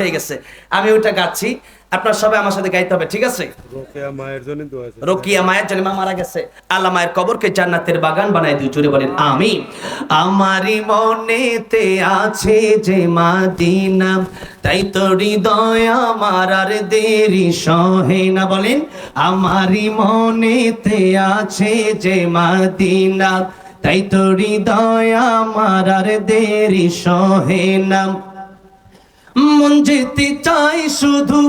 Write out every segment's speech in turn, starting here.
হয়ে গেছে। আমি ওটা গাচ্ছি, আপনার সবাই আমার সাথে গাইতে হবে, ঠিক আছে? রোকেয়া মায়ের জন্য দোয়া আছে। রোকিয়া মায়ের জন্য, মা মারা গেছে। আল্লাহ মায়ের কবরকে জান্নাতের বাগান বানায় দিও, জোরে বলেন আমিন। আমারই মনেতে আছে যে মাদিনা, তাই তো হৃদয় আমার আর দেরি সহে না। বলেন আমারই মনেতে আছে যে মাদিনা, তাই তো হৃদয় আমার আর দেরি সহে না। মন যেতে চাই শুধু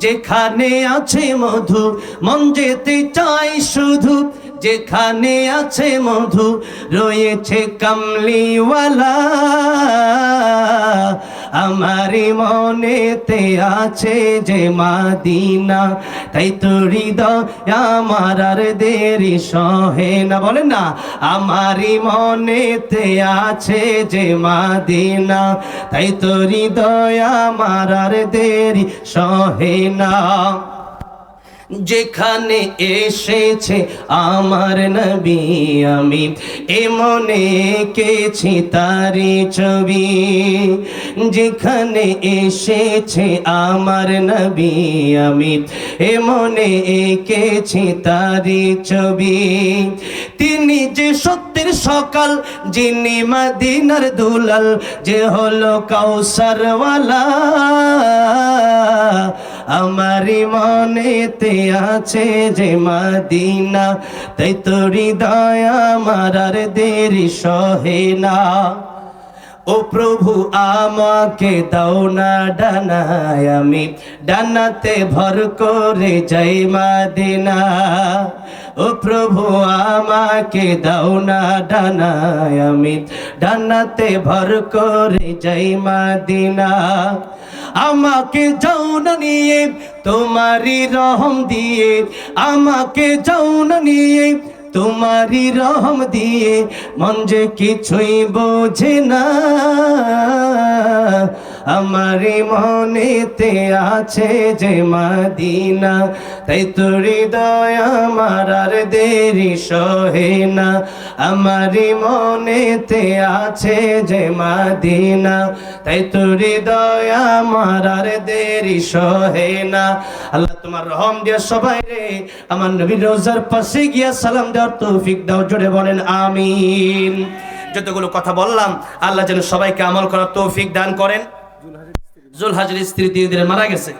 যেখানে আছে মধু, মন যেতে চাই শুধু যেখানে আছে মধু, রয়েছে কামলিওয়ালা। আমারই মনেতে আছে যে মাদিনা, তাই তো হৃদয় আমার আর দেরি সহে না। বলেন না আমারই মনেতে আছে যে মাদিনা, তাই তো হৃদয় আমার আর দেরি সহে না। যেখানে এসেছে আমার নবী, আমি এমনে এঁকেছি তারি ছবি। যেখানে এসেছে আমার নবী, আমি এমনে এঁকেছি তারি ছবি। তিনি যে সত্যের সকাল, যিনি মদিনার দুলাল, যে হলো কাউসারওয়ালা। আমারই মনেতে আছে যে মাদিনা, তাই তো হৃদয় আমার আর দেরি সহে না। ও প্রভু আমাকে দাও না ডানায়, আমি ডানাতে ভর করে যাই মাদিনা। ও প্রভু আমাকে দাও না ডানায়, আমি ডানাতে ভর করে যাই মাদিনা। আমাকে যাও না নিয়ে তোমারই রহম দিয়ে, আমাকে যাও না নিয়ে তোমারই রহম দিয়ে, মন যে কিছুই বোঝে না। আমারই মনেতে আছে যে মাদিনা, তাই তো হৃদয় আমার আর দেরি সহে না। আমারই মনেতে আছে যে মাদিনা, তাই তো হৃদয় আমার আর দেরি সহে না। আল্লাহ তোমার রহম দিয়ে সবাই রে আমার নবীর রোজার পাশে গিয়া সালাম দেওয়ার তৌফিক দাও, জোরে বলেন আমিন। যতগুলো কথা বললাম আল্লাহ যেন সবাইকে আমল করার তৌফিক দান করেন। জুলহাজের স্ত্রী 3 দিনে মারা গেছে।